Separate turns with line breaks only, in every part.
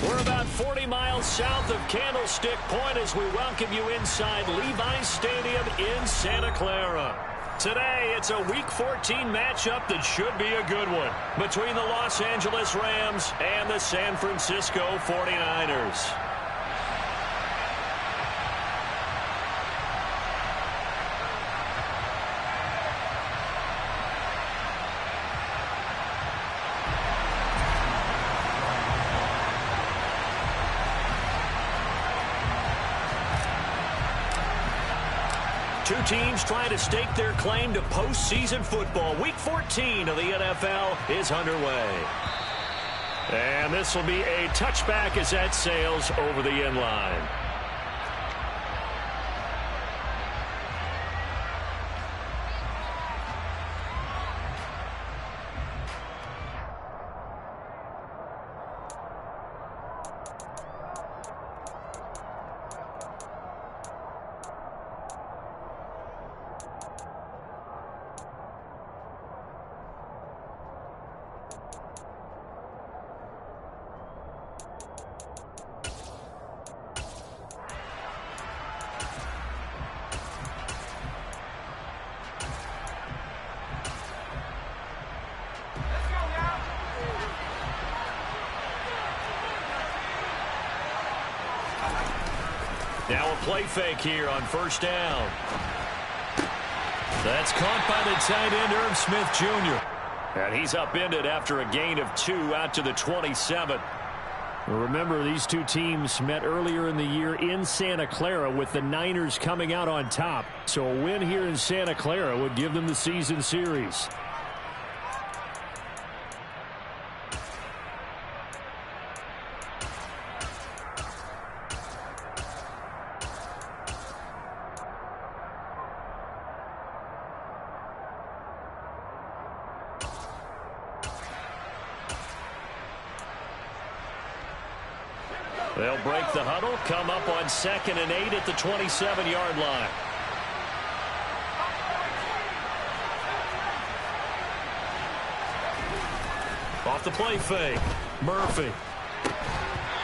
We're about 40 miles south of Candlestick Point as we welcome you inside Levi's Stadium in Santa Clara. Today, it's a Week 14 matchup that should be a good one between the Los Angeles Rams and the San Francisco 49ers. Two teams trying to stake their claim to postseason football. Week 14 of the NFL is underway. And this will be a touchback as that sails over the end line. Now a play fake here on first down. That's caught by the tight end, Irv Smith Jr. And he's upended after a gain of 2 out to the 27. Remember, these two teams met earlier in the year in Santa Clara with the Niners coming out on top. So a win here in Santa Clara would give them the season series. They'll break the huddle, come up on 2nd and 8 at the 27-yard line. Off the play fake, Murphy.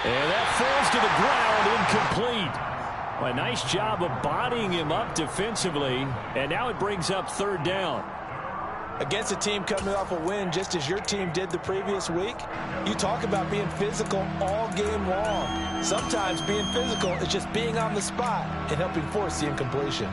And that falls to the ground, incomplete. A nice job of bodying him up defensively, and now it brings up 3rd down.
Against a team coming off a win just as your team did the previous week, you talk about being physical all game long. Sometimes being physical is just being on the spot and helping force the incompletion.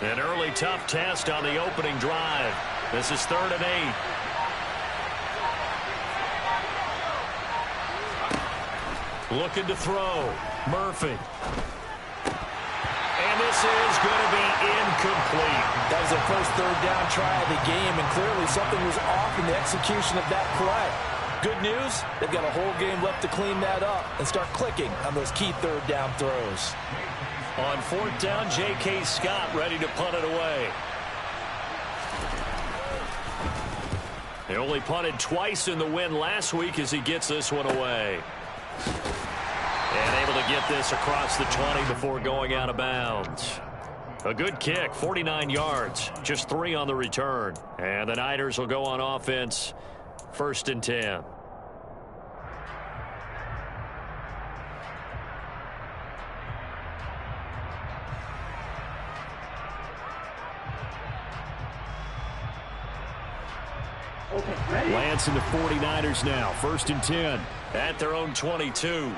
An early tough test on the opening drive. This is 3rd and 8. Looking to throw. Murphy. And this is going to be incomplete.
That was their first 3rd down try of the game, and clearly something was off in the execution of that play. Good news, they've got a whole game left to clean that up and start clicking on those key 3rd down throws.
On 4th down, J.K. Scott ready to punt it away. They only punted twice in the win last week as he gets this one away. And able to get this across the 20 before going out of bounds. A good kick, 49 yards, just 3 on the return. And the Niners will go on offense, 1st and 10. Lance and the 49ers now, 1st and 10 at their own 22.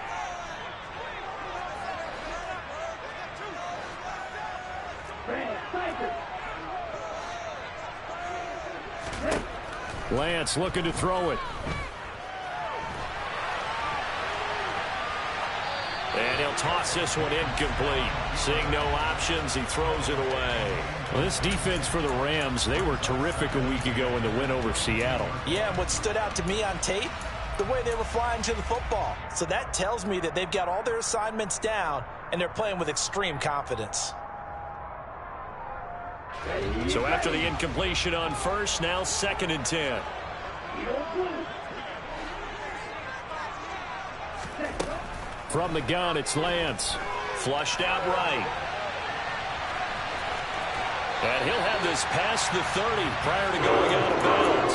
Lance looking to throw it. And he'll toss this one incomplete. Seeing no options, he throws it away. Well, this defense for the Rams, they were terrific a week ago in the win over Seattle.
Yeah, and what stood out to me on tape, the way they were flying to the football. So that tells me that they've got all their assignments down, and they're playing with extreme confidence.
So after the incompletion on first, now 2nd and 10. From the gun, it's Lance. Flushed out right. And he'll have this past the 30 prior to going out of bounds.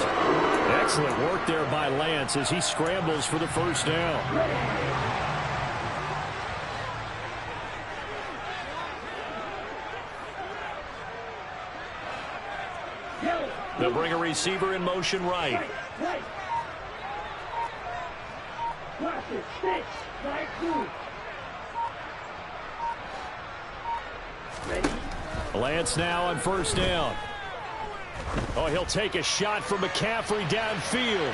Excellent work there by Lance as he scrambles for the first down. They'll bring a receiver in motion right. Lance now on first down. Oh, he'll take a shot from McCaffrey downfield.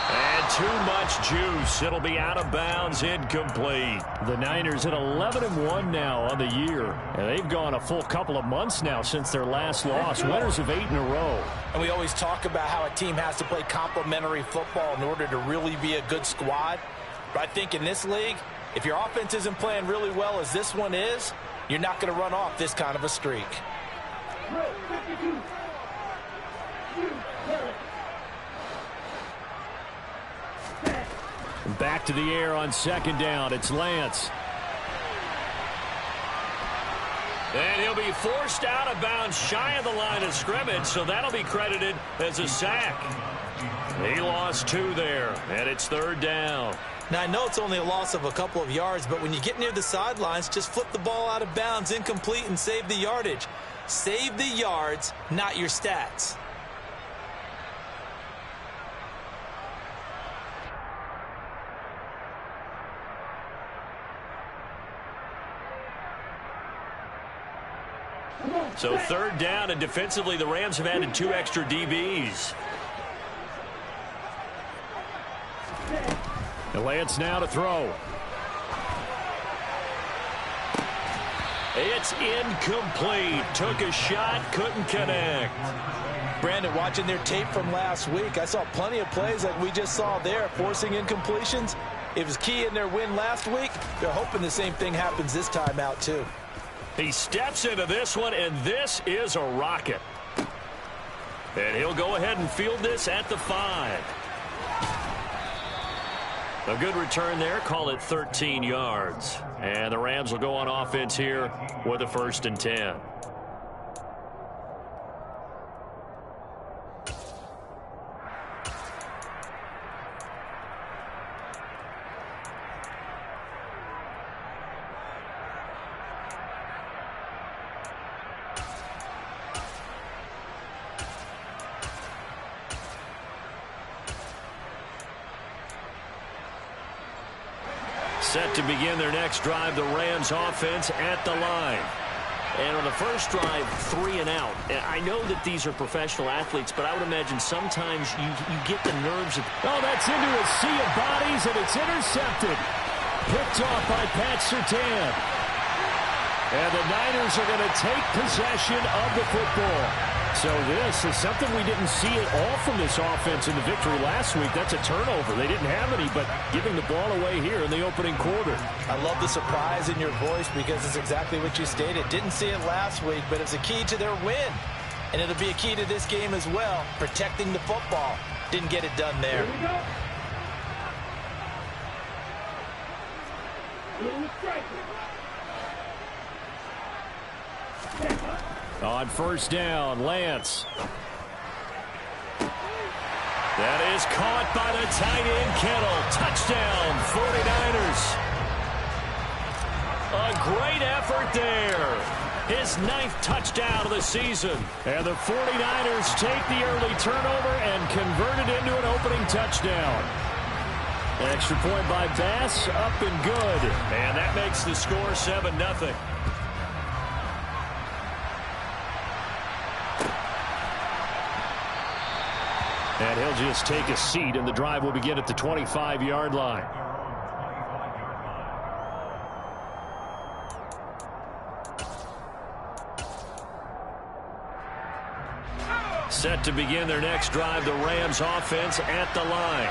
And too much juice. It'll be out of bounds, incomplete. The Niners at 11-1 now on the year. And they've gone a full couple of months now since their last loss. Winners of 8 in a row.
And we always talk about how a team has to play complementary football in order to really be a good squad. But I think in this league, if your offense isn't playing really well as this one is, you're not going to run off this kind of a streak.
Back to the air on 2nd down. It's Lance. And he'll be forced out of bounds shy of the line of scrimmage, so that'll be credited as a sack. He lost 2 there, and it's 3rd down.
Now, I know it's only a loss of a couple of yards, but when you get near the sidelines, just flip the ball out of bounds, incomplete, and save the yardage. Save the yards, not your stats.
So 3rd down, and defensively, the Rams have added 2 extra DBs. And Lance now to throw. It's incomplete. Took a shot, couldn't connect.
Brandon, watching their tape from last week, I saw plenty of plays like we just saw there, forcing incompletions. It was key in their win last week. They're hoping the same thing happens this time out, too.
He steps into this one, and this is a rocket. And he'll go ahead and field this at the 5. A good return there. Call it 13 yards. And the Rams will go on offense here with a 1st and 10. Set to begin their next drive, the Rams offense at the line. And on the first drive, 3 and out. I know that these are professional athletes, but I would imagine sometimes you get the nerves. Oh, that's into a sea of bodies, and it's intercepted. Picked off by Pat Surtain. And the Niners are going to take possession of the football. So this is something we didn't see at all from this offense in the victory last week. That's a turnover. They didn't have any, but giving the ball away here in the opening quarter.
I love the surprise in your voice because it's exactly what you stated. Didn't see it last week, but it's a key to their win. And it'll be a key to this game as well, protecting the football. Didn't get it done there.
On first down, Lance. That is caught by the tight end, Kittle. Touchdown, 49ers. A great effort there. His 9th touchdown of the season. And the 49ers take the early turnover and convert it into an opening touchdown. Extra point by Bass, up and good. And that makes the score 7-0. And he'll just take a seat, and the drive will begin at the 25-yard line. Set to begin their next drive, the Rams offense at the line.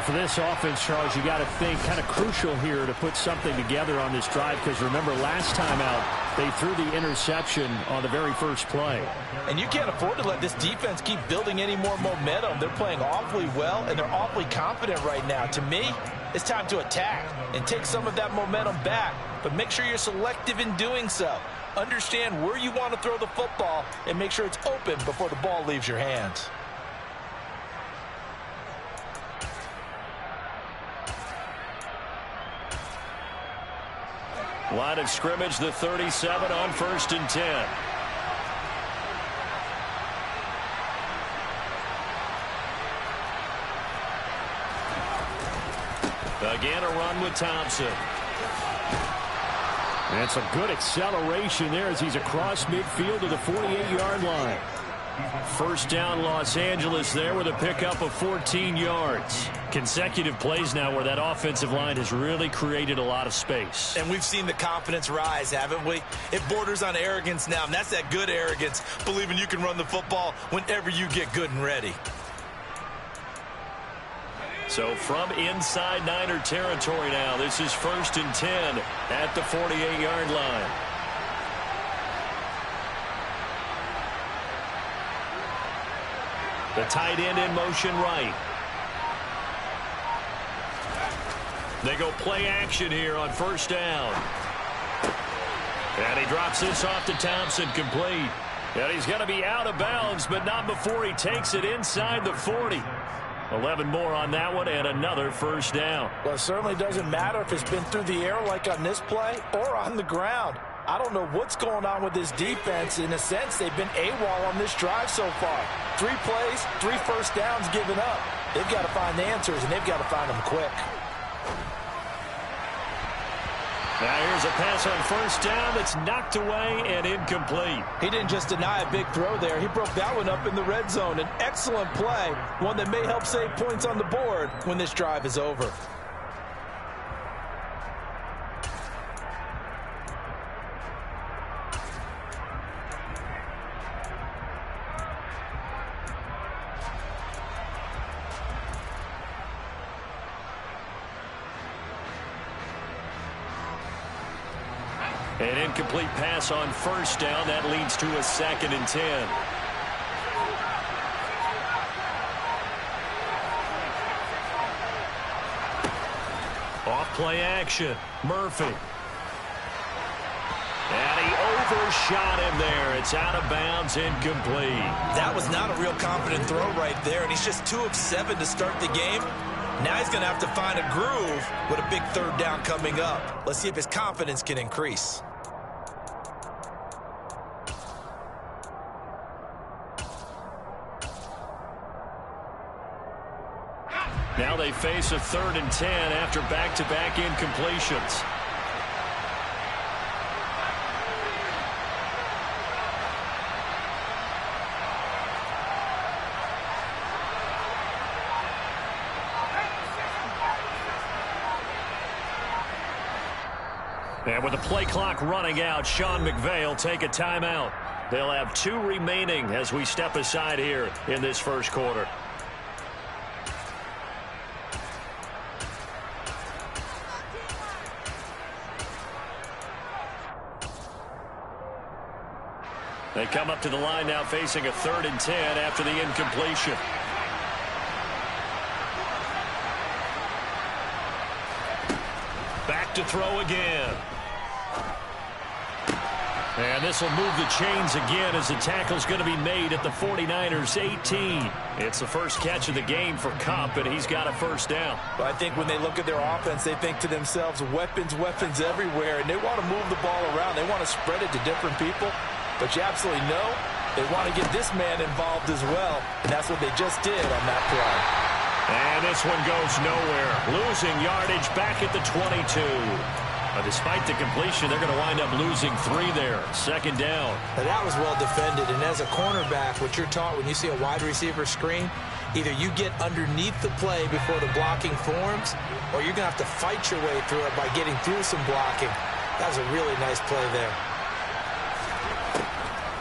For this offense, Charles, you got to think kind of crucial here to put something together on this drive, because remember last time out they threw the interception on the very first play.
And you can't afford to let this defense keep building any more momentum. They're playing awfully well, and they're awfully confident right now. To me, it's time to attack and take some of that momentum back, but make sure you're selective in doing so. Understand where you want to throw the football and make sure it's open before the ball leaves your hands.
Line of scrimmage, the 37 on 1st and 10. Again, a run with Thompson. And some good acceleration there as he's across midfield to the 48-yard line. First down, Los Angeles there with a pickup of 14 yards. Consecutive plays now where that offensive line has really created a lot of space.
And we've seen the confidence rise, haven't we? It borders on arrogance now, and that's that good arrogance, believing you can run the football whenever you get good and ready.
So from inside Niner territory now, this is 1st and 10 at the 48-yard line. The tight end in motion right. They go play action here on 1st down. And he drops this off to Thompson, complete. And he's going to be out of bounds, but not before he takes it inside the 40. 11 more on that one, and another 1st down.
Well, it certainly doesn't matter if it's been through the air like on this play or on the ground. I don't know what's going on with this defense. In a sense, they've been AWOL on this drive so far. 3 plays, 3 first downs given up. They've got to find the answers, and they've got to find them quick.
Now here's a pass on 1st down that's knocked away and incomplete.
He didn't just deny a big throw there. He broke that one up in the red zone. An excellent play, one that may help save points on the board when this drive is over.
An incomplete pass on 1st down. That leads to a 2nd and 10. Off play action. Murphy. And he overshot him there. It's out of bounds, incomplete.
That was not a real confident throw right there, and he's just 2 of 7 to start the game. Now he's going to have to find a groove with a big 3rd down coming up. Let's see if his confidence can increase.
Now they face a 3rd and 10 after back-to-back incompletions. And with the play clock running out, Sean McVay will take a timeout. They'll have 2 remaining as we step aside here in this 1st quarter. They come up to the line now facing a 3rd and 10 after the incompletion. Back to throw again. And this will move the chains again as the tackle's going to be made at the 49ers 18. It's the first catch of the game for Kupp, and he's got a 1st down.
Well, I think when they look at their offense, they think to themselves, weapons, weapons everywhere, and they want to move the ball around. They want to spread it to different people. But you absolutely know they want to get this man involved as well, and that's what they just did on that play.
And this one goes nowhere. Losing yardage back at the 22. Despite the completion, they're going to wind up losing 3 there. 2nd down.
Now, that was well defended, and as a cornerback, what you're taught when you see a wide receiver screen, either you get underneath the play before the blocking forms, or you're going to have to fight your way through it by getting through some blocking. That was a really nice play there.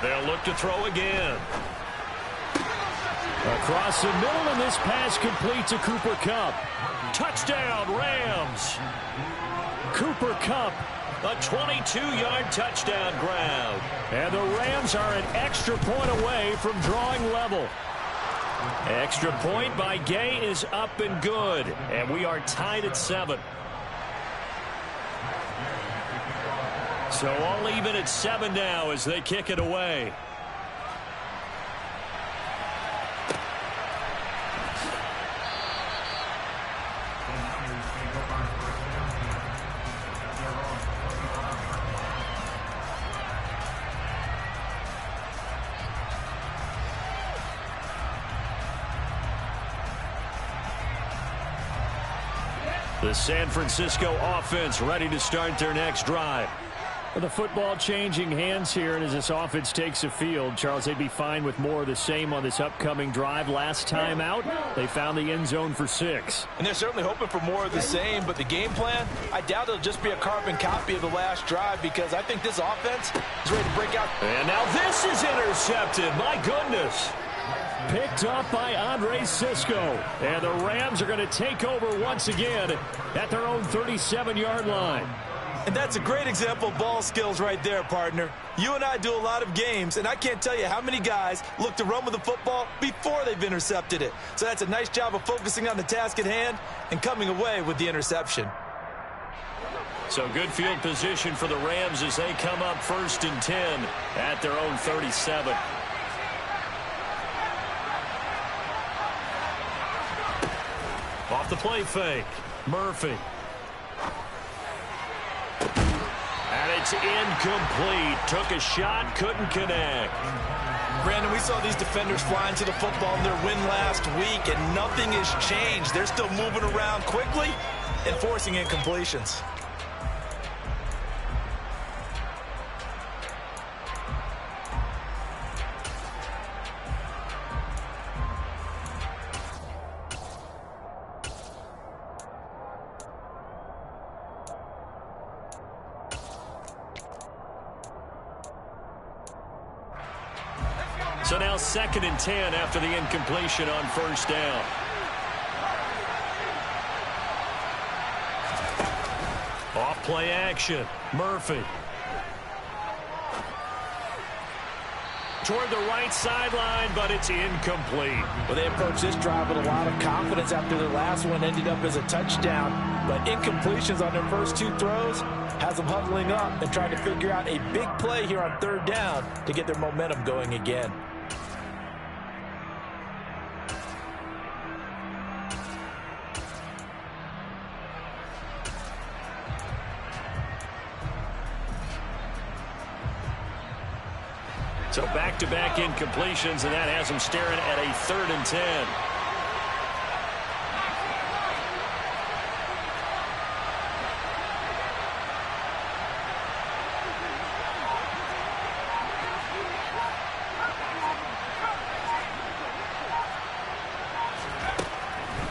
They'll look to throw again. Across the middle, and this pass complete to Cooper Kupp. Touchdown, Rams. Cooper Kupp, a 22-yard touchdown grab. And the Rams are an extra point away from drawing level. Extra point by Gay is up and good. And we are tied at 7. So all even at 7 now as they kick it away. The San Francisco offense ready to start their next drive. With the football changing hands here, and as this offense takes the field, Charles, they'd be fine with more of the same on this upcoming drive. Last time out, they found the end zone for 6.
And they're certainly hoping for more of the same, but the game plan, I doubt it'll just be a carbon copy of the last drive, because I think this offense is ready to break out.
And now this is intercepted. My goodness. Picked up by Andre Cisco. And the Rams are going to take over once again at their own 37-yard line.
And that's a great example of ball skills right there, partner. You and I do a lot of games, and I can't tell you how many guys look to run with the football before they've intercepted it. So that's a nice job of focusing on the task at hand and coming away with the interception.
So good field position for the Rams as they come up 1st and 10 at their own 37. Off the play fake, Murphy. And it's incomplete. Took a shot, couldn't connect.
Brandon, we saw these defenders flying to the football in their win last week, and nothing has changed. They're still moving around quickly and forcing incompletions.
So now 2nd and 10 after the incompletion on 1st down. Off play action. Murphy. Toward the right sideline, but it's incomplete.
Well, they approached this drive with a lot of confidence after their last one ended up as a touchdown. But incompletions on their first 2 throws has them huddling up and trying to figure out a big play here on 3rd down to get their momentum going again.
So back-to-back incompletions, and that has them staring at a 3rd and 10.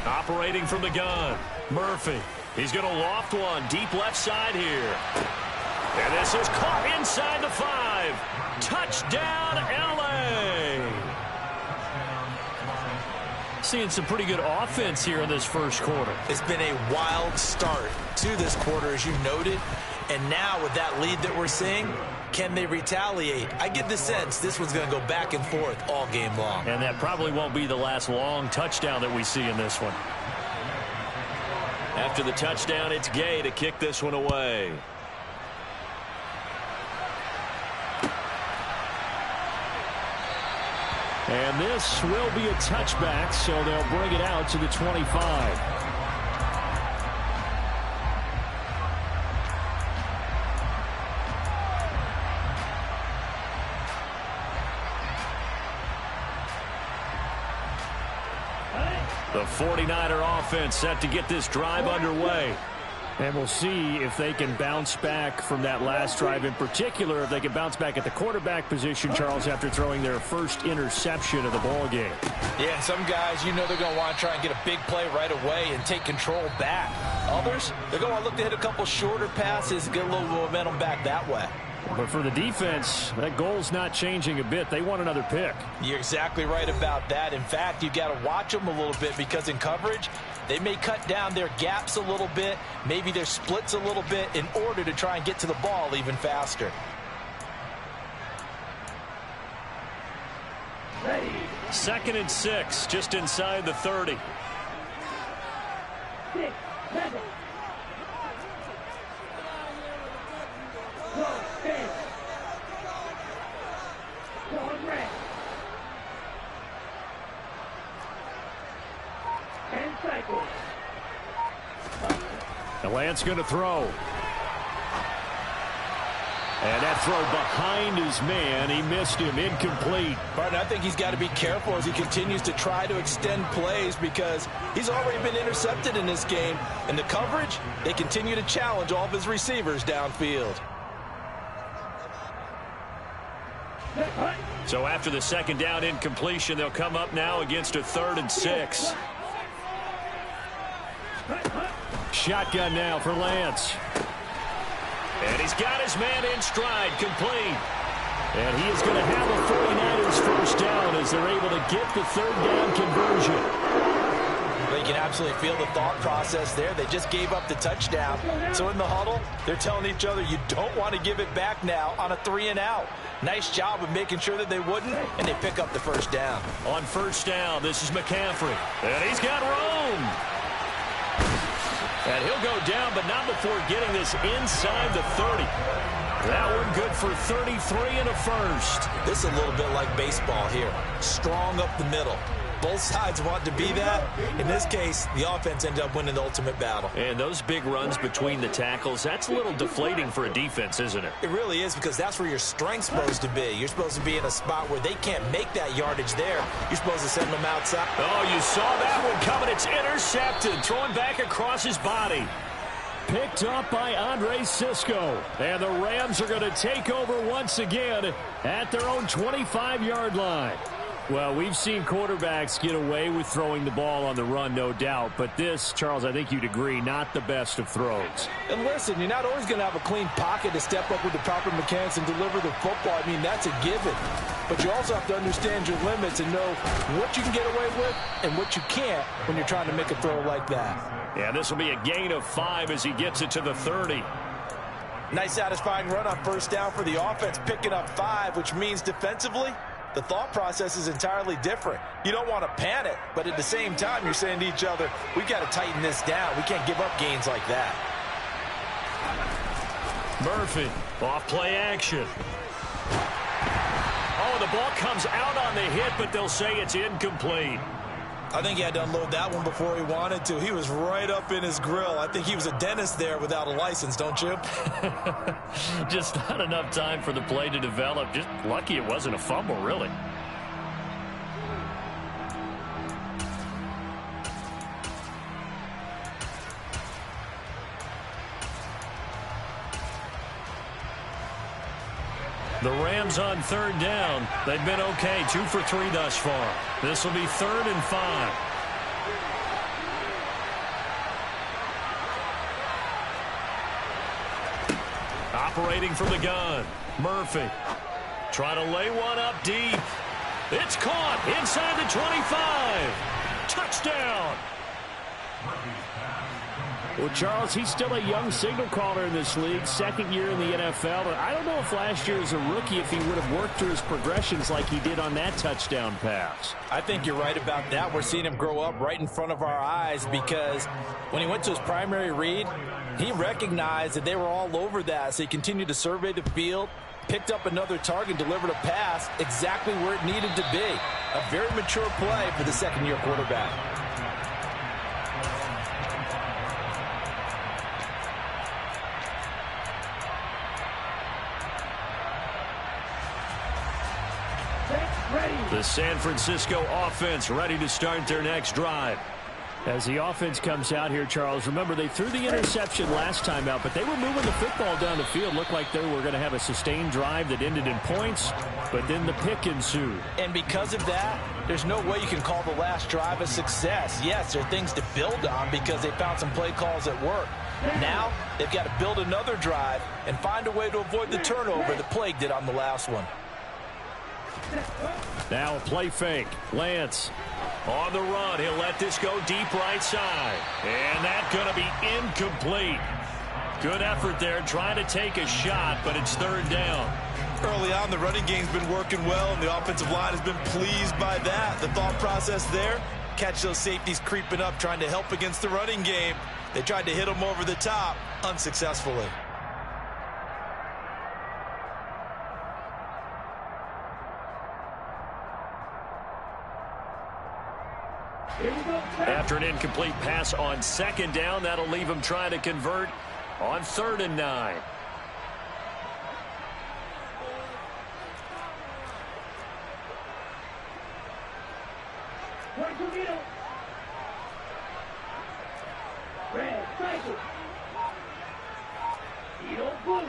Operating from the gun, Murphy. He's going to loft one deep left side here. And this is caught inside the 5. Touchdown, L.A. Seeing some pretty good offense here in this first quarter.
It's been a wild start to this quarter, as you noted. And now with that lead that we're seeing, can they retaliate? I get the sense this one's going to go back and forth all game long.
And that probably won't be the last long touchdown that we see in this one. After the touchdown, it's Gay to kick this one away. And this will be a touchback, so they'll bring it out to the 25. The 49er offense set to get this drive underway. And we'll see if they can bounce back from that last drive, in particular, if they can bounce back at the quarterback position, Charles, after throwing their first interception of the ball game.
Yeah, some guys, you know they're going to want to try and get a big play right away and take control back. Others, they're going to look to hit a couple shorter passes, get a little momentum back that way.
But for the defense, that goal's not changing a bit. They want another pick.
You're exactly right about that. In fact, you got to watch them a little bit because in coverage, they may cut down their gaps a little bit, maybe their splits a little bit in order to try and get to the ball even faster.
Ready.
2nd and 6, just inside the 30.
6, 7. Go, stand. Go on, red. And cycle.
The Lance going to throw. And that throw behind his man. He missed him. Incomplete.
Martin, I think he's got to be careful as he continues to try to extend plays because he's already been intercepted in this game. And the coverage, they continue to challenge all of his receivers downfield.
So after the 2nd down incompletion, they'll come up now against a 3rd and 6. Shotgun now for Lance. And he's got his man in stride, complete. And he is going to have a 49ers first down as they're able to get the 3rd down conversion.
You can absolutely feel the thought process there. They just gave up the touchdown. So in the huddle, they're telling each other, you don't want to give it back now on a 3 and out. Nice job of making sure that they wouldn't, and they pick up the first down.
On first down, this is McCaffrey. And he's got room. And he'll go down, but not before getting this inside the 30. That one good for 33 and a first.
This is a little bit like baseball here. Strong up the middle. Both sides want to be that. In this case, the offense ended up winning the ultimate battle.
And those big runs between the tackles, that's a little deflating for a defense, isn't it?
It really is because that's where your strength's supposed to be. You're supposed to be in a spot where they can't make that yardage there. You're supposed to send them outside.
Oh, you saw that one coming. It's intercepted. Throwing back across his body. Picked up by Andre Sisco. And the Rams are going to take over once again at their own 25-yard line. Well, we've seen quarterbacks get away with throwing the ball on the run, no doubt. But this, Charles, I think you'd agree, not the best of throws.
And listen, you're not always going to have a clean pocket to step up with the proper mechanics and deliver the football. I mean, that's a given. But you also have to understand your limits and know what you can get away with and what you can't when you're trying to make a throw like that.
Yeah, this will be a gain of 5 as he gets it to the 30.
Nice satisfying run on first down for the offense, picking up 5, which means defensively, the thought process is entirely different. You don't want to panic, but at the same time, you're saying to each other, we've got to tighten this down. We can't give up gains like that.
Murphy, off play action. Oh, the ball comes out on the hit, but they'll say it's incomplete.
I think he had to unload that one before he wanted to. He was right up in his grill. I think he was a dentist there without a license, don't you?
Just not enough time for the play to develop. Just lucky it wasn't a fumble, really. The Rams on 3rd down. They've been okay, 2 for 3 thus far. This will be 3rd and 5. Operating from the gun, Murphy. Trying to lay one up deep. It's caught inside the 25. Touchdown. Well, Charles, he's still a young signal caller in this league, 2nd year in the NFL. But I don't know if last year as a rookie, if he would have worked through his progressions like he did on that touchdown pass.
I think you're right about that. We're seeing him grow up right in front of our eyes because when he went to his primary read, he recognized that they were all over that. So he continued to survey the field, picked up another target, delivered a pass exactly where it needed to be. A very mature play for the 2nd-year quarterback.
The San Francisco offense ready to start their next drive. As the offense comes out here, Charles, remember they threw the interception last time out, but they were moving the football down the field. Looked like they were going to have a sustained drive that ended in points, but then the pick ensued.
And because of that, there's no way you can call the last drive a success. Yes, there are things to build on because they found some play calls at work. Now, they've got to build another drive and find a way to avoid the turnover that plagued it on the last one.
Now a play fake. Lance on the run. He'll let this go deep right side. And that's going to be incomplete. Good effort there trying to take a shot, but it's third down.
Early on, the running game's been working well, and the offensive line has been pleased by that. The thought process there, catch those safeties creeping up, trying to help against the running game. They tried to hit them over the top, unsuccessfully.
After an incomplete pass on second down, that'll leave him trying to convert on 3rd and 9.
Red cycle. Blue.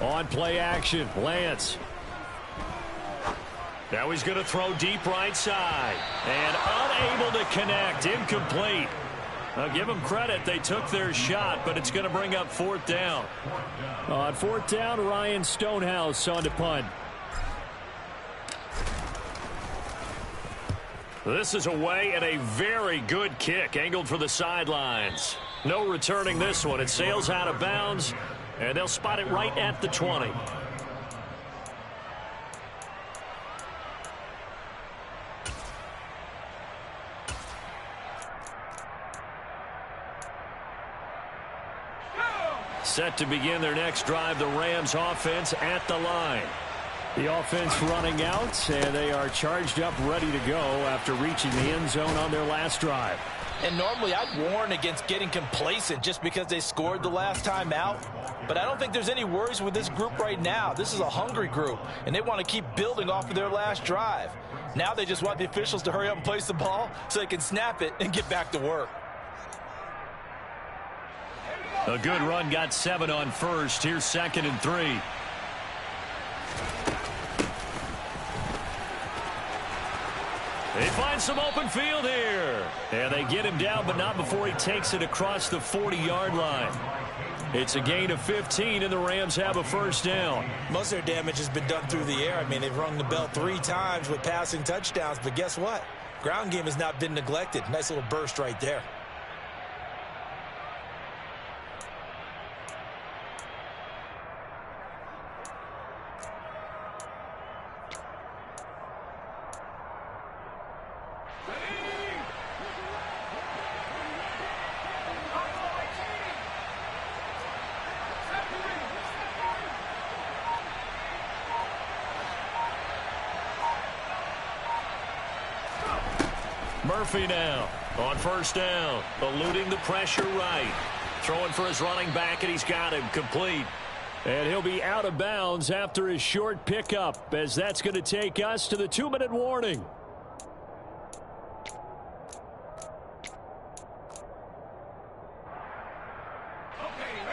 On play action, Lance. Now he's going to throw deep right side. And unable to connect. Incomplete. I'll give them credit. They took their shot, but it's going to bring up 4th down. On 4th down, Ryan Stonehouse on to punt. This is away and a very good kick angled for the sidelines. No returning this one. It sails out of bounds, and they'll spot it right at the 20. Set to begin their next drive, the Rams offense at the line. The offense running out, and they are charged up, ready to go after reaching the end zone on their last drive.
And normally I'd warn against getting complacent just because they scored the last time out. But I don't think there's any worries with this group right now. This is a hungry group, and they want to keep building off of their last drive. Now they just want the officials to hurry up and place the ball so they can snap it and get back to work.
A good run, got 7 on first. Here's 2nd and 3. They find some open field here. And they get him down, but not before he takes it across the 40-yard line. It's a gain of 15, and the Rams have a 1st down.
Most of their damage has been done through the air. I mean, they've rung the bell 3 times with passing touchdowns, but guess what? Ground game has not been neglected. Nice little burst right there.
Murphy now on 1st down, eluding the pressure right. Throwing for his running back, and he's got him complete. And he'll be out of bounds after his short pickup, as that's going to take us to the 2-minute warning.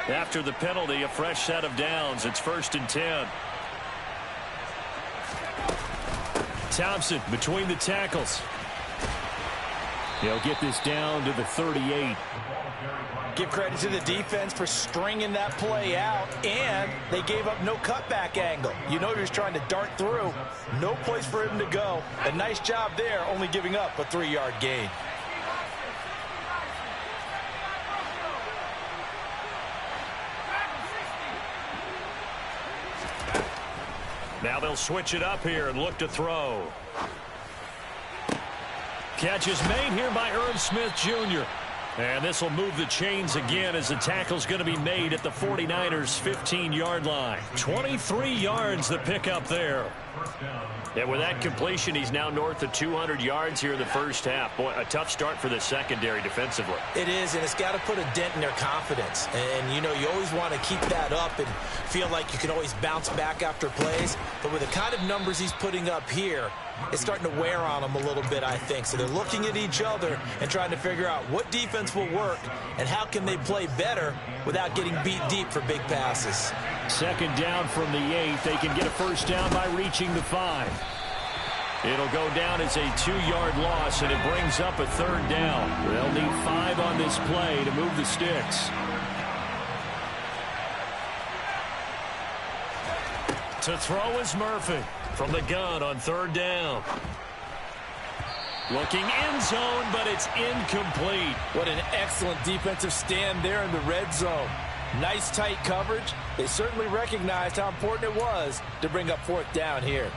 After the penalty, a fresh set of downs. It's 1st and 10. Thompson between the tackles. He'll get this down to the 38.
Give credit to the defense for stringing that play out, and they gave up no cutback angle. You know you're just trying to dart through. No place for him to go. A nice job there, only giving up a 3-yard gain.
Now they'll switch it up here and look to throw. Catch is made here by Irv Smith Jr. And this will move the chains again as the tackle's going to be made at the 49ers' 15-yard line. 23 yards the pickup there. And with that completion, he's now north of 200 yards here in the first half. Boy, a tough start for the secondary defensively.
It is, and it's got to put a dent in their confidence. And, you know, you always want to keep that up and feel like you can always bounce back after plays. But with the kind of numbers he's putting up here, it's starting to wear on them a little bit, I think. So they're looking at each other and trying to figure out what defense will work and how can they play better without getting beat deep for big passes.
Second down from the 8. They can get a first down by reaching the 5. It'll go down as a 2-yard loss, and it brings up a third down. They'll need 5 on this play to move the sticks. To throw is Murphy from the gun on third down. Looking end zone, but it's incomplete.
What an excellent defensive stand there in the red zone. Nice tight coverage. They certainly recognized how important it was to bring up fourth down here.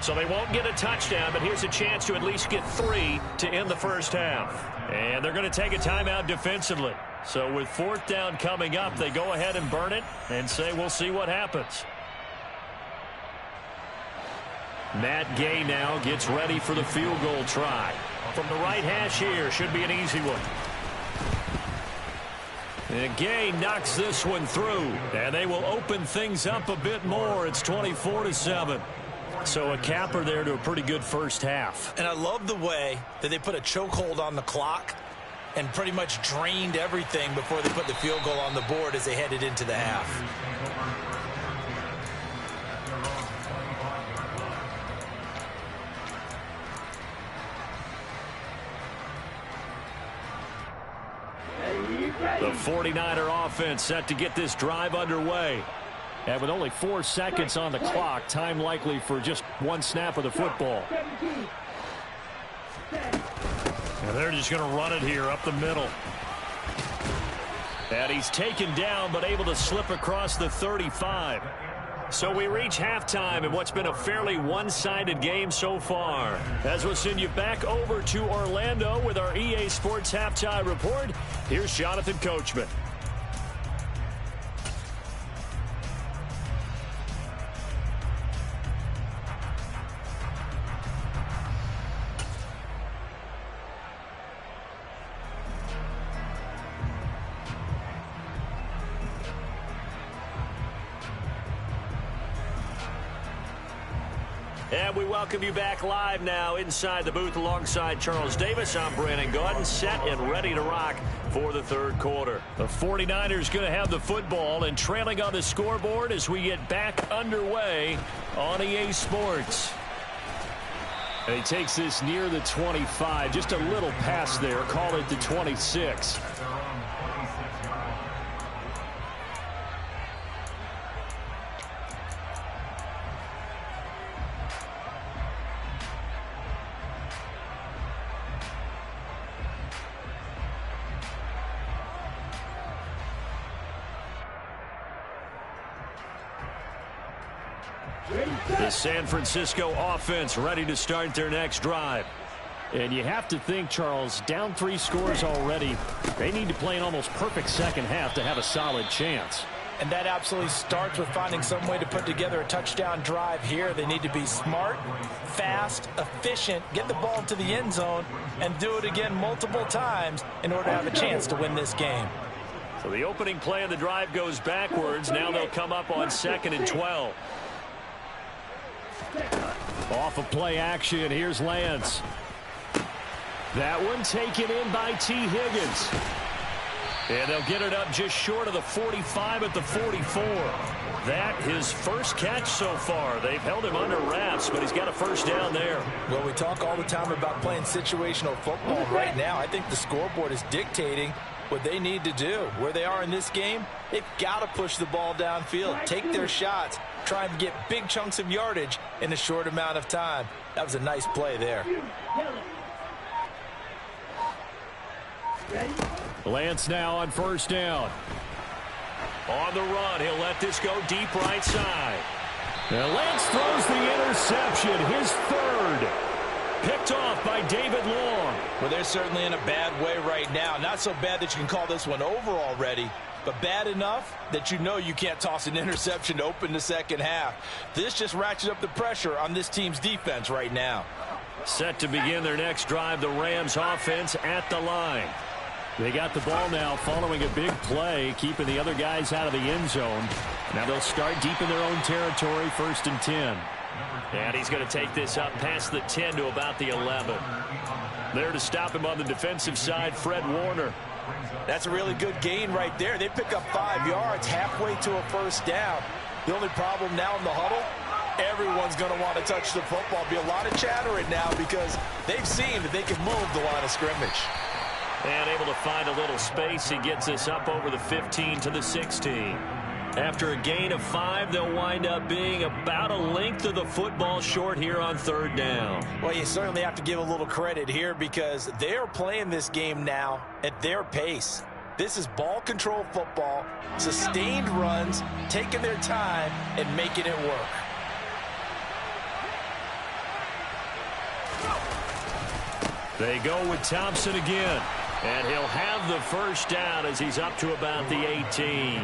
So they won't get a touchdown, but here's a chance to at least get 3 to end the first half. And they're going to take a timeout defensively. So with fourth down coming up, they go ahead and burn it and say we'll see what happens. Matt Gay now gets ready for the field goal try. From the right hash here, should be an easy one. And Gay knocks this one through, and they will open things up a bit more. It's 24-7. So a capper there to a pretty good first half.
And I love the way that they put a chokehold on the clock and pretty much drained everything before they put the field goal on the board as they headed into the half.
The 49er offense set to get this drive underway. And with only 4 seconds on the clock, time likely for just one snap of the football. And they're just going to run it here up the middle. And he's taken down, but able to slip across the 35. So we reach halftime in what's been a fairly one-sided game so far. As we'll send you back over to Orlando with our EA Sports Halftime Report, here's Jonathan Coachman. And we welcome you back live now inside the booth alongside Charles Davis. I'm Brandon Gaudin, set and ready to rock for the third quarter. The 49ers going to have the football and trailing on the scoreboard as we get back underway on EA Sports. And he takes this near the 25, just a little pass there, call it the 26. The San Francisco offense ready to start their next drive. And you have to think, Charles, down 3 scores already. They need to play an almost perfect second half to have a solid chance.
And that absolutely starts with finding some way to put together a touchdown drive here. They need to be smart, fast, efficient, get the ball to the end zone, and do it again multiple times in order to have a chance to win this game.
So the opening play of the drive goes backwards. Now they'll come up on 2nd and 12. Off of play action, here's Lance. That one taken in by T. Higgins. And they'll get it up just short of the 45 at the 44. That his first catch so far. They've held him under wraps, but he's got a first down there.
Well, we talk all the time about playing situational football. Right now, I think the scoreboard is dictating what they need to do. Where they are in this game, they've got to push the ball downfield, take their shots, try and get big chunks of yardage in a short amount of time. That was a nice play there.
Lance now on first down. On the run, he'll let this go deep right side. And Lance throws the interception, his third. Picked off by David Long.
Well, they're certainly in a bad way right now. Not so bad that you can call this one over already, but bad enough that you know you can't toss an interception to open the second half. This just ratchets up the pressure on this team's defense right now.
Set to begin their next drive, the Rams offense at the line. They got the ball now following a big play, keeping the other guys out of the end zone. Now they'll start deep in their own territory, 1st and 10. And he's going to take this up past the 10 to about the 11. There to stop him on the defensive side, Fred Warner.
That's a really good gain right there. They pick up 5 yards halfway to a first down. The only problem now in the huddle, everyone's going to want to touch the football. Be a lot of chattering now because they've seen that they can move the line of scrimmage.
And able to find a little space. He gets us up over the 15 to the 16. After a gain of 5, they'll wind up being about a length of the football short here on 3rd down.
Well, you certainly have to give a little credit here because they're playing this game now at their pace. This is ball control football, sustained runs, taking their time and making it work.
They go with Thompson again, and he'll have the first down as he's up to about the 18.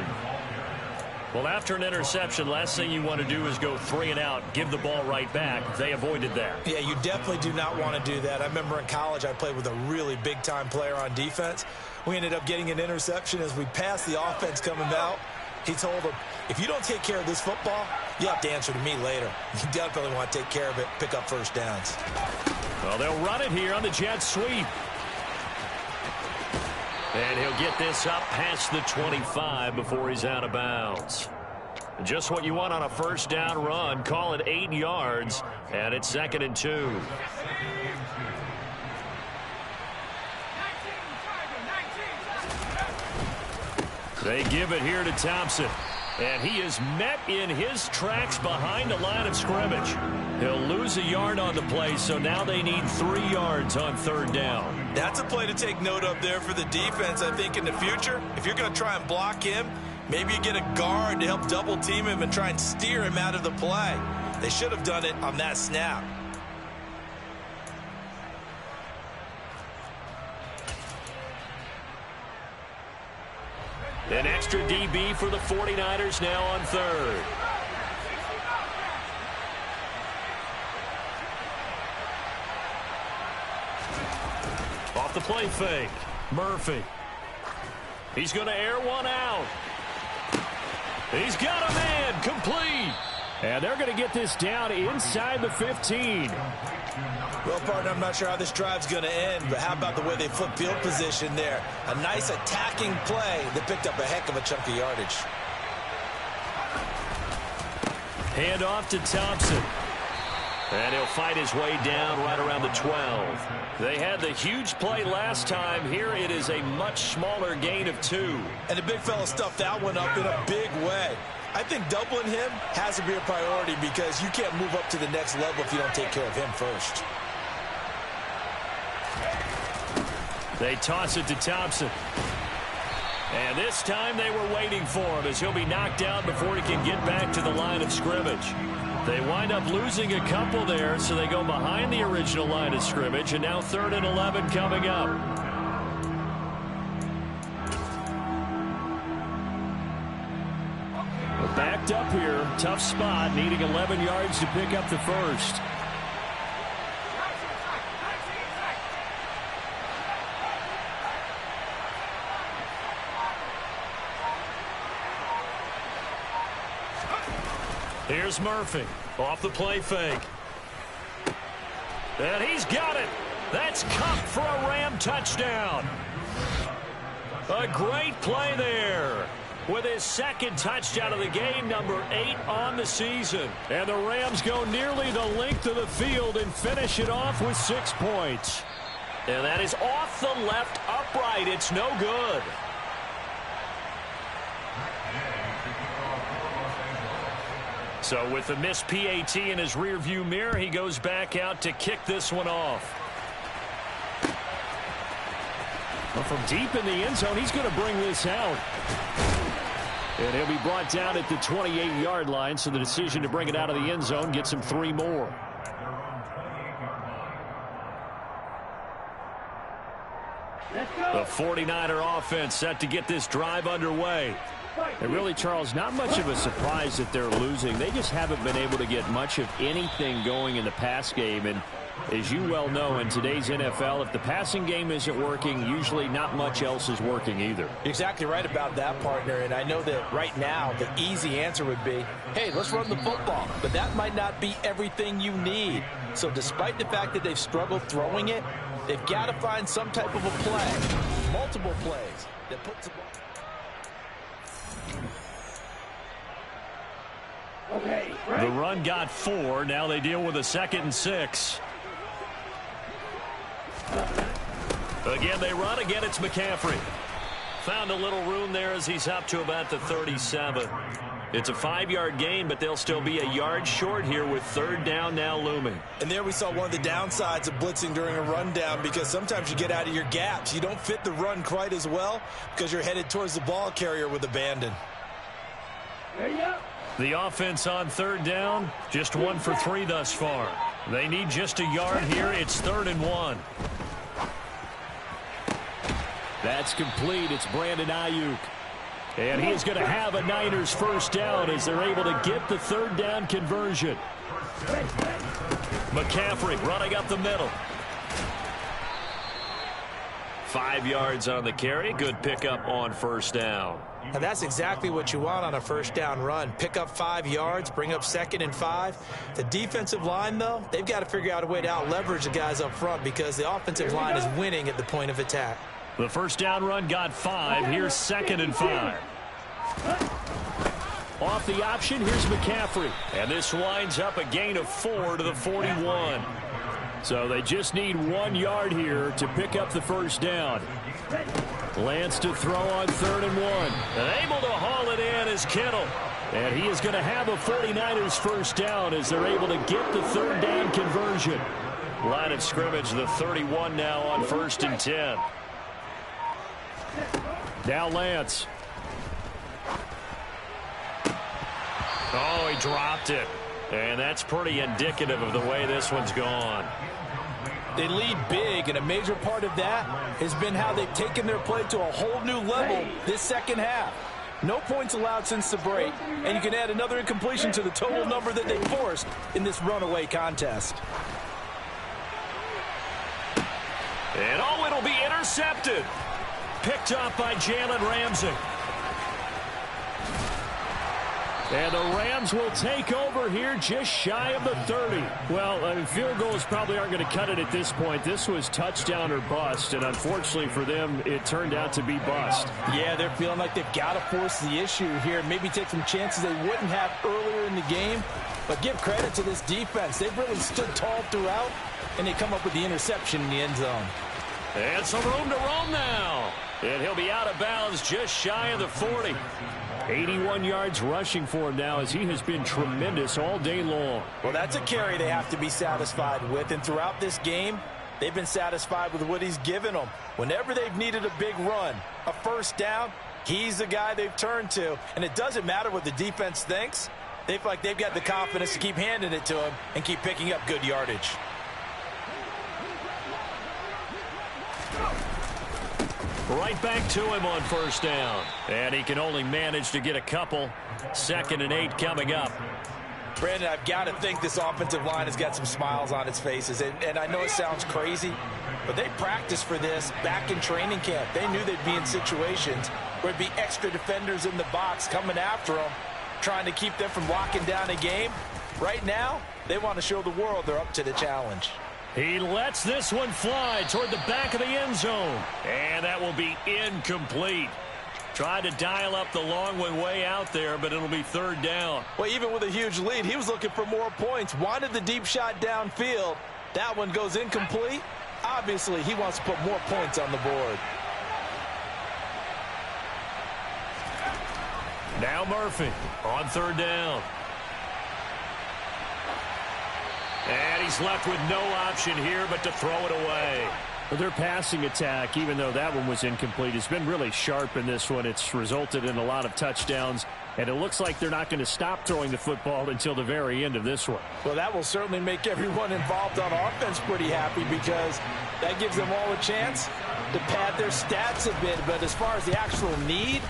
Well, after an interception, last thing you want to do is go 3 and out, give the ball right back. They avoided that.
Yeah, you definitely do not want to do that. I remember in college I played with a really big-time player on defense. We ended up getting an interception as we passed the offense coming out. He told him, if you don't take care of this football, you have to answer to me later. You definitely want to take care of it, pick up first downs.
Well, they'll run it here on the jet sweep. And he'll get this up past the 25 before he's out of bounds. Just what you want on a first down run. Call it 8 yards, and it's 2nd and 2. They give it here to Thompson. And he is met in his tracks behind the line of scrimmage. He'll lose a yard on the play, so now they need 3 yards on 3rd down.
That's a play to take note of there for the defense, I think, in the future. If you're going to try and block him, maybe you get a guard to help double team him and try and steer him out of the play. They should have done it on that snap.
An extra DB for the 49ers now on 3rd. Off the play fake. Murphy. He's going to air one out. He's got a man. Complete. And they're going to get this down inside the 15.
Well, partner, I'm not sure how this drive's going to end, but how about the way they flip field position there? A nice attacking play that picked up a heck of a chunk of yardage.
Hand off to Thompson. And he'll fight his way down right around the 12. They had the huge play last time. Here it is a much smaller gain of 2.
And the big fella stuffed that one up in a big way. I think doubling him has to be a priority because you can't move up to the next level if you don't take care of him first.
They toss it to Thompson. And this time they were waiting for him as he'll be knocked down before he can get back to the line of scrimmage. They wind up losing a couple there, so they go behind the original line of scrimmage, and now 3rd and 11 coming up. Backed up here, tough spot, needing 11 yards to pick up the first. Here's Murphy off the play fake. And he's got it. That's Cup for a Ram touchdown. A great play there with his 2nd touchdown of the game, number 8 on the season. And the Rams go nearly the length of the field and finish it off with 6 points. And that is off the left upright. It's no good. So with the missed PAT in his rearview mirror, he goes back out to kick this one off. Well, from deep in the end zone, he's going to bring this out. And he'll be brought down at the 28-yard line, so the decision to bring it out of the end zone gets him 3 more. The 49er offense set to get this drive underway. And really, Charles, not much of a surprise that they're losing. They just haven't been able to get much of anything going in the pass game. And as you well know, in today's NFL, if the passing game isn't working, usually not much else is working either.
You're exactly right about that, partner. And I know that right now the easy answer would be, hey, let's run the football. But that might not be everything you need. So despite the fact that they've struggled throwing it, they've got to find some type of a play, multiple plays, that puts the ball.
Okay,
The run got 4. Now they deal with a 2nd and 6. Again, they run. Again, it's McCaffrey. Found a little room there as he's up to about the 37. It's a 5-yard gain, but they'll still be a yard short here with 3rd down now looming.
And there we saw one of the downsides of blitzing during a rundown, because sometimes you get out of your gaps. You don't fit the run quite as well because you're headed towards the ball carrier with abandon.
there you go.
The offense on 3rd down, just 1 for 3 thus far. They need just a yard here. It's 3rd and 1. That's complete. It's Brandon Ayuk. And he is going to have a Niners 1st down as they're able to get the 3rd down conversion. McCaffrey running up the middle. 5 yards on the carry. Good pickup on 1st down.
And that's exactly what you want on a 1st down run. Pick up 5 yards, bring up 2nd and 5. The defensive line, though, they've got to figure out a way to out-leverage the guys up front because the offensive line is winning at the point of attack.
The 1st down run got 5. Here's 2nd and 5. Off the option, here's McCaffrey. And this winds up a gain of 4 to the 41. So they just need 1 yard here to pick up the 1st down. Lance to throw on 3rd and 1. And able to haul it in is Kittle. And he is going to have a 49ers 1st down as they're able to get the 3rd down conversion. Line of scrimmage, the 31 now on 1st and 10. Now Lance. Oh, he dropped it. And that's pretty indicative of the way this one's gone.
They lead big, and a major part of that has been how they've taken their play to a whole new level this 2nd half. No points allowed since the break, and you can add another incompletion to the total number that they forced in this runaway contest.
And oh, it'll be intercepted. Picked up by Jalen Ramsey. And the Rams will take over here just shy of the 30. Well, field goals probably aren't going to cut it at this point. This was touchdown or bust, and unfortunately for them, it turned out to be bust.
Yeah, they're feeling like they've got to force the issue here, maybe take some chances they wouldn't have earlier in the game. But give credit to this defense. They've really stood tall throughout, and they come up with the interception in the end zone.
And some room to roam now. And he'll be out of bounds just shy of the 40. 81 yards rushing for him now as he has been tremendous all day long.
Well, that's a carry they have to be satisfied with. And throughout this game, they've been satisfied with what he's given them. Whenever they've needed a big run, a 1st down, he's the guy they've turned to. And it doesn't matter what the defense thinks. They feel like they've got the confidence to keep handing it to him and keep picking up good yardage.
Right back to him on 1st down. And he can only manage to get a couple. 2nd and 8 coming up.
Brandon, I've got to think this offensive line has got some smiles on its faces. And I know it sounds crazy, but they practiced for this back in training camp. They knew they'd be in situations where it'd be extra defenders in the box coming after them, trying to keep them from locking down a game. Right now, they want to show the world they're up to the challenge.
He lets this one fly toward the back of the end zone. And that will be incomplete. Tried to dial up the long one way out there, but it'll be 3rd down.
Well, even with a huge lead, he was looking for more points. Wanted the deep shot downfield. That one goes incomplete. Obviously, he wants to put more points on the board.
Now Murphy on 3rd down. And he's left with no option here but to throw it away. Their passing attack, even though that one was incomplete, has been really sharp in this one. It's resulted in a lot of touchdowns, and it looks like they're not going to stop throwing the football until the very end of this one.
Well, that will certainly make everyone involved on offense pretty happy because that gives them all a chance to pad their stats a bit. But as far as the actual need,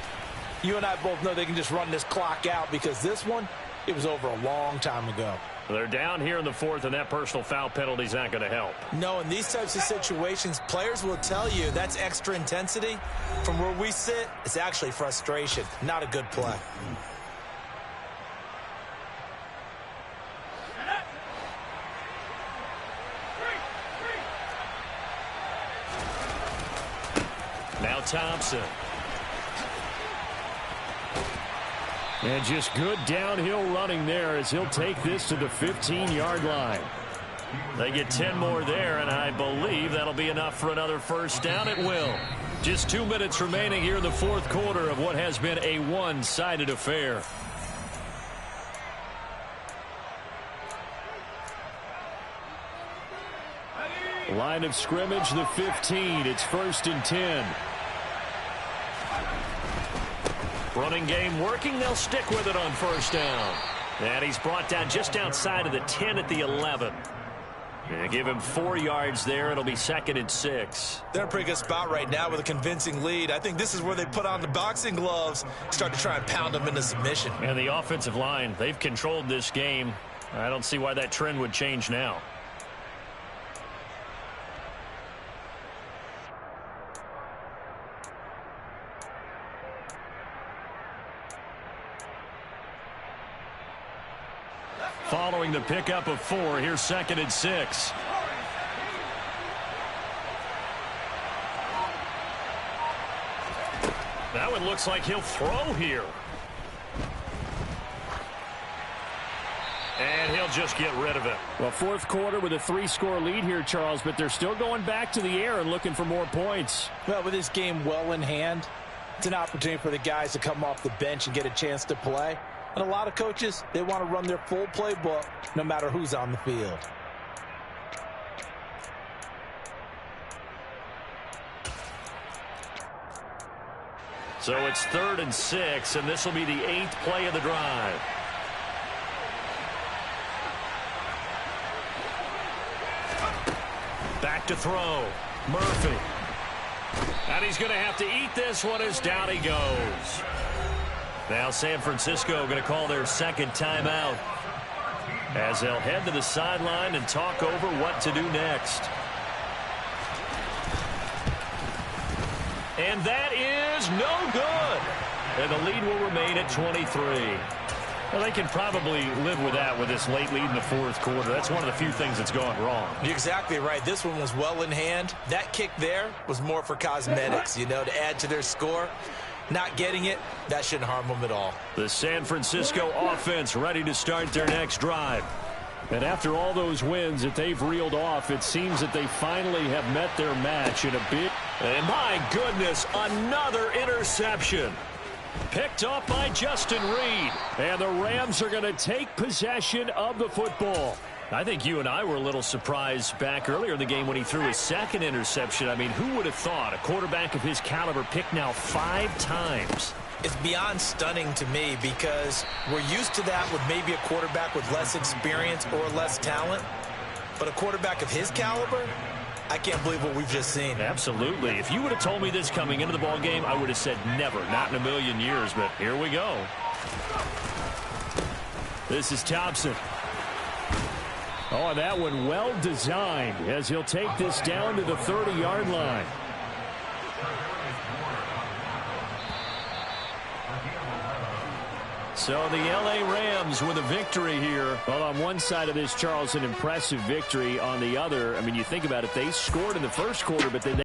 you and I both know they can just run this clock out because this one, it was over a long time ago.
They're down here in the 4th, and that personal foul penalty is not going to help.
No, in these types of situations, players will tell you that's extra intensity. From where we sit, it's actually frustration, not a good play. Now
Thompson. And just good downhill running there as he'll take this to the 15-yard line. They get 10 more there, and I believe that'll be enough for another first down. It will. Just 2 minutes remaining here in the fourth quarter of what has been a one-sided affair. Line of scrimmage, the 15. It's 1st and 10. Running game working. They'll stick with it on first down. And he's brought down just outside of the 10 at the 11. And give him 4 yards there. It'll be 2nd and 6.
They're in a pretty good spot right now with a convincing lead. I think this is where they put on the boxing gloves, start to try and pound them into submission.
And the offensive line, they've controlled this game. I don't see why that trend would change now. Following the pickup of 4, here's 2nd and 6. Now it looks like he'll throw here. And he'll just get rid of it. Well, fourth quarter with a 3-score lead here, Charles, but they're still going back to the air and looking for more points.
Well, with this game well in hand, it's an opportunity for the guys to come off the bench and get a chance to play. And a lot of coaches, they want to run their full playbook no matter who's on the field.
So it's 3rd and 6, and this will be the 8th play of the drive. Back to throw. Murphy. And he's going to have to eat this one as down he goes. Now San Francisco going to call their 2nd timeout as they'll head to the sideline and talk over what to do next. And that is no good. And the lead will remain at 23. Well, they can probably live with that with this late lead in the fourth quarter. That's one of the few things that's gone wrong.
You're exactly right. This one was well in hand. That kick there was more for cosmetics, you know, to add to their score. Not getting it, that shouldn't harm them at all.
The San Francisco offense ready to start their next drive. And after all those wins that they've reeled off, it seems that they finally have met their match in a big... And my goodness, another interception. Picked up by Justin Reed. And the Rams are going to take possession of the football. I think you and I were a little surprised back earlier in the game when he threw his 2nd interception. I mean, who would have thought a quarterback of his caliber picked now 5 times?
It's beyond stunning to me because we're used to that with maybe a quarterback with less experience or less talent. But a quarterback of his caliber, I can't believe what we've just seen.
Absolutely. If you would have told me this coming into the ball game, I would have said never, not in a million years. But here we go. This is Thompson. Oh, and that one well designed as he'll take this down to the 30-yard line. So the L.A. Rams with a victory here. Well, on one side of this, Charles, an impressive victory. On the other, I mean, you think about it, they scored in the first quarter, but then